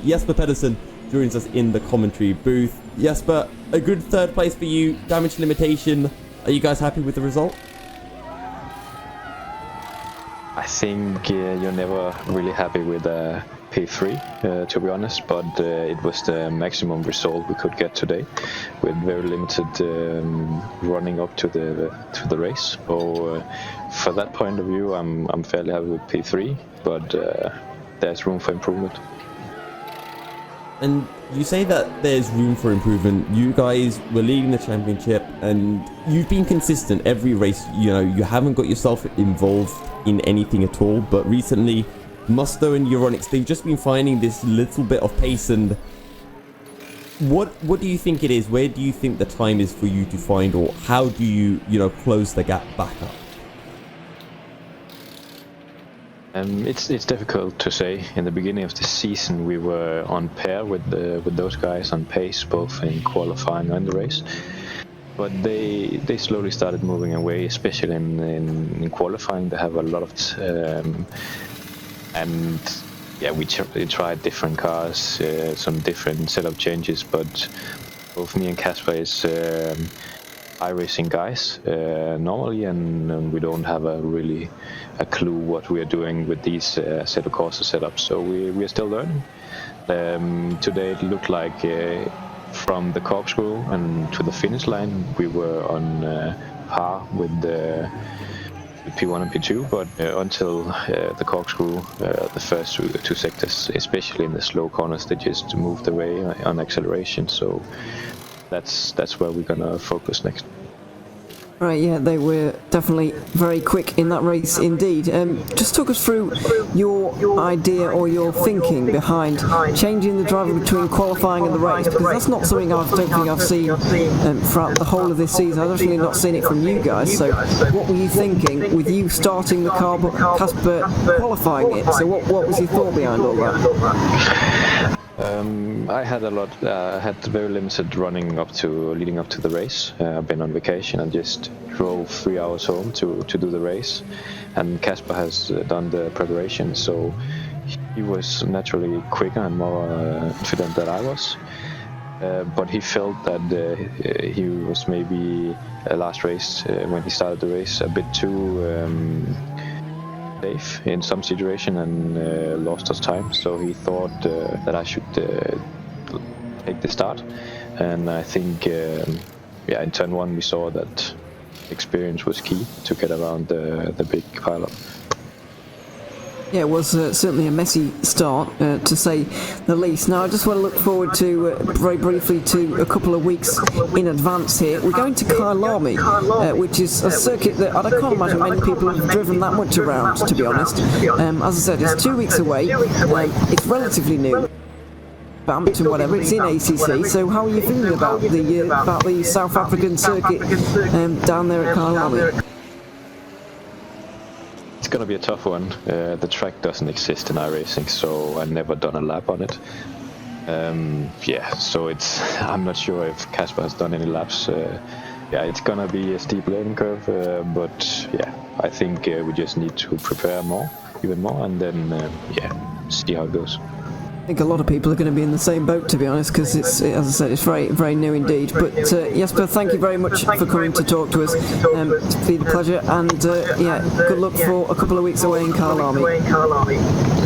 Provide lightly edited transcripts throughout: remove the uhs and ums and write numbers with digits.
Jesper Pedersen joins us in the commentary booth. Jesper, a good third place for you, damage limitation. Are you guys happy with the result? I think you're never really happy with P3, to be honest, but it was the maximum result we could get today, with very limited running up to the race. So for that point of view, I'm fairly happy with P3, but there's room for improvement. And you say that there's room for improvement. You guys were leading the championship and you've been consistent every race. You know, you haven't got yourself involved in anything at all, but recently Musto and EURONICS, they've just been finding this little bit of pace. And what do you think it is? Where do you think the time is for you to find, or how do you close the gap back up? It's difficult to say. In the beginning of the season, we were on pair with those guys on pace, both in qualifying and the race. But they slowly started moving away, especially in qualifying. They have a lot of and yeah, we tried different cars, some different setup changes. But both me and Casper is iRacing guys normally, and we don't have a clue what we are doing with these Assetto Corsa setups. So we are still learning. Today it looked like from the corkscrew and to the finish line we were on par with the P1 and P2, but until the corkscrew, the first two sectors, especially in the slow corners, they just moved away on acceleration. So that's where we're gonna focus next. Right, yeah, they were definitely very quick in that race indeed. Just talk us through your idea or your thinking behind changing the driver between qualifying and the race, because that's not something I don't think I've seen throughout the whole of this season. I've definitely not seen it from you guys. So what were you thinking with you starting the car but Casper qualifying it? So what was your thought behind all that? I had had very limited leading up to the race. I've been on vacation and just drove 3 hours home to do the race, and Casper has done the preparation, so he was naturally quicker and more confident than I was. But he felt that he was maybe last race when he started the race a bit too safe in some situation and lost us time, so he thought that I should take the start. And I think in turn one we saw that experience was key to get around the big pile-up. Yeah, it was certainly a messy start, to say the least. Now, I just want to look forward to, very briefly, to a couple of weeks in advance here. We're going to Kyalami, which is a circuit that I can't imagine many people have driven that much around, to be honest. As I said, it's 2 weeks away. It's relatively new. Bampton, whatever, it's in ACC. So how are you feeling about the South African circuit down there at Kyalami? It's gonna be a tough one. The track doesn't exist in iRacing, so I've never done a lap on it. So I'm not sure if Casper has done any laps. It's gonna be a steep learning curve, but I think we just need to prepare even more, and then see how it goes. I think a lot of people are going to be in the same boat, to be honest, because it's, as I said, it's very, very new indeed. But Jesper, thank you very much for coming to talk to us. It's been a pleasure, and good luck for a couple of weeks away in Kyalami.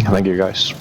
Thank you, guys.